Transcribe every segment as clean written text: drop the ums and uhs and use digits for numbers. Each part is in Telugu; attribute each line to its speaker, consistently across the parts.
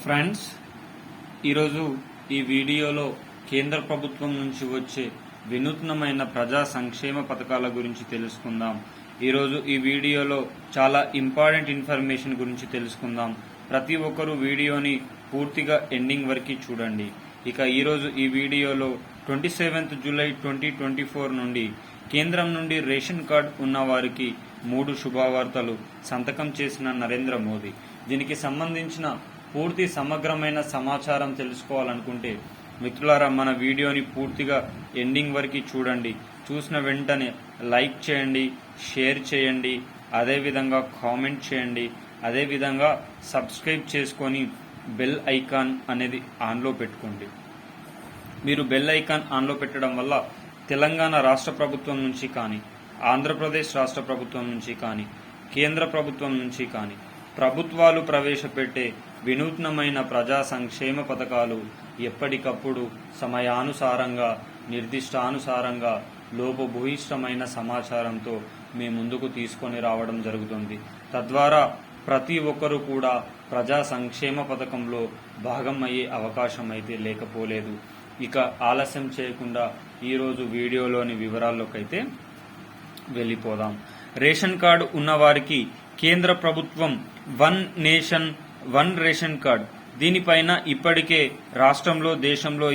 Speaker 1: ఫ్రెండ్స్, ఈరోజు ఈ వీడియోలో కేంద్ర ప్రభుత్వం నుంచి వచ్చే వినూత్నమైన ప్రజా సంక్షేమ పథకాల గురించి తెలుసుకుందాం. ఈరోజు ఈ వీడియోలో చాలా ఇంపార్టెంట్ ఇన్ఫర్మేషన్ గురించి తెలుసుకుందాం. ప్రతి ఒక్కరూ వీడియోని పూర్తిగా ఎండింగ్ వరకు చూడండి. ఇక ఈరోజు ఈ వీడియోలో 27th జూలై 2024 నుండి కేంద్రం నుండి రేషన్ కార్డు ఉన్న వారికి 3 శుభవార్తలు సంతకం చేసిన నరేంద్ర మోదీ. దీనికి సంబంధించిన పూర్తి సమగ్రమైన సమాచారం తెలుసుకోవాలనుకుంటే మిత్రులారా, మన వీడియోని పూర్తిగా ఎండింగ్ వరకు చూడండి. చూసిన వెంటనే లైక్ చేయండి, షేర్ చేయండి, అదేవిధంగా కామెంట్ చేయండి, అదేవిధంగా సబ్స్క్రైబ్ చేసుకొని బెల్ ఐకాన్ అనేది ఆన్లో పెట్టుకోండి. మీరు బెల్ ఐకాన్ ఆన్లో పెట్టడం వల్ల తెలంగాణ రాష్ట్ర ప్రభుత్వం నుంచి కానీ, ఆంధ్రప్రదేశ్ రాష్ట్ర ప్రభుత్వం నుంచి కానీ, కేంద్ర ప్రభుత్వం నుంచి కానీ ప్రభుత్వాలు ప్రవేశపెట్టే వినూత్నమైన ప్రజా సంక్షేమ పథకాలు ఎప్పటికప్పుడు సమయానుసారంగా, నిర్దిష్టానుసారంగా లోపభూయిష్టమైన సమాచారంతో మీ ముందుకు తీసుకొని రావడం జరుగుతుంది. తద్వారా ప్రతి ఒక్కరూ కూడా ప్రజా సంక్షేమ పథకంలో భాగం అయ్యే అవకాశం అయితే లేకపోలేదు. ఇక ఆలస్యం చేయకుండా ఈరోజు వీడియోలోని వివరాల్లోకైతే వెళ్ళిపోదాం. రేషన్ కార్డు ఉన్నవారికి కేంద్ర ప్రభుత్వం one nation one ration card, దీనిపైన ఇప్పటికే రాష్ట్రంలో దేశంలో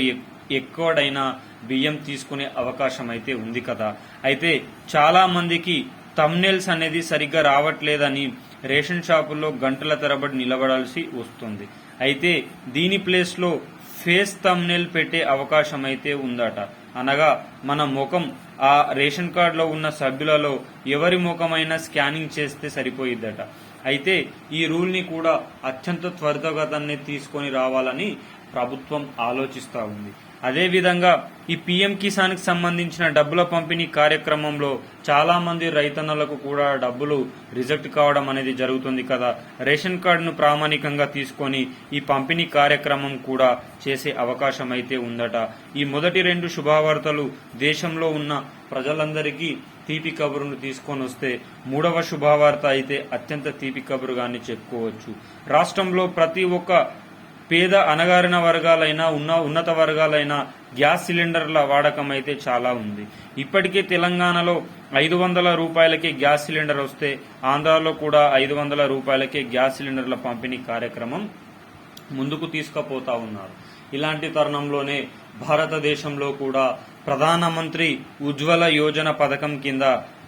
Speaker 1: ఎక్కడైన బియ్యం తీసుకునే అవకాశం అయితే ఉంది కదా. అయితే చాలా మందికి థంబ్నెయిల్స్ అనేది సరిగ్గా రావట్లేదని రేషన్ షాపుల్లో గంటల తరబడి నిలబడాల్సి వస్తుంది. అయితే దీని ప్లేస్లో ఫేస్ థంబ్నెయిల్ పెట్టే అవకాశం అయితే ఉందట. అనగా మన ముఖం ఆ రేషన్ కార్డులో ఉన్న సభ్యులలో ఎవరి ముఖమైనా స్కానింగ్ చేస్తే సరిపోయిద్దట. అయితే ఈ రూల్ని కూడా అత్యంత త్వరితగతినే తీసుకొని రావాలని ప్రభుత్వం ఆలోచిస్తూ ఉంది. అదేవిధంగా ఈ పీఎం కిసాన్కి సంబంధించిన డబ్బుల పంపిణీ కార్యక్రమంలో చాలా మంది రైతన్నలకు కూడా డబ్బులు రిజెక్ట్ కావడం అనేది జరుగుతుంది కదా. రేషన్ కార్డును ప్రామాణికంగా తీసుకొని ఈ పంపిణీ కార్యక్రమం కూడా చేసే అవకాశం అయితే ఉందట. ఈ మొదటి 2 శుభవార్తలు దేశంలో ఉన్న ప్రజలందరికీ తీపి కబురును తీసుకొని వస్తే, 3వ శుభవార్త అయితే అత్యంత తీపి కబురుగానే చెప్పుకోవచ్చు. రాష్ట్రంలో ప్రతి ఒక్క పేద అణగారిన వర్గాలైనా ఉన్నత వర్గాలైన గ్యాస్ సిలిండర్ల వాడకం అయితే చాలా ఉంది. ఇప్పటికే తెలంగాణలో 500 రూపాయలకే గ్యాస్ సిలిండర్ వస్తే ఆంధ్రాలో కూడా 500 రూపాయలకే గ్యాస్ సిలిండర్ల పంపిణీ కార్యక్రమం ముందుకు తీసుకుపోతా ఉన్నారు. ఇలాంటి తరుణంలోనే భారతదేశంలో కూడా ప్రధానమంత్రి ఉజ్వల యోజన పథకం కింద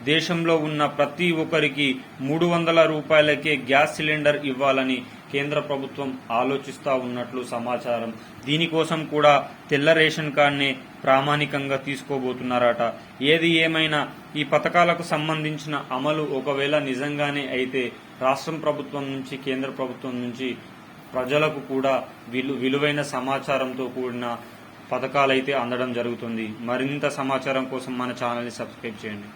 Speaker 1: దేశంలో ఉన్న ప్రతి ఒక్కరికి 300 రూపాయలకే గ్యాస్ సిలిండర్ ఇవ్వాలని కేంద్ర ప్రభుత్వం ఆలోచిస్తూ ఉన్నట్లు సమాచారం. దీనికోసం కూడా తెల్ల రేషన్ కార్డునే ప్రామాణికంగా తీసుకోబోతున్నారట. ఏది ఏమైనా ఈ పథకాలకు సంబంధించిన అమలు ఒకవేళ నిజంగానే అయితే రాష్ట్ర ప్రభుత్వం నుంచి, కేంద్ర ప్రభుత్వం నుంచి ప్రజలకు కూడా విలువైన సమాచారంతో కూడిన పథకాలైతే అందడం జరుగుతుంది. మరింత సమాచారం కోసం మన ఛానల్ని సబ్స్క్రైబ్ చేయండి.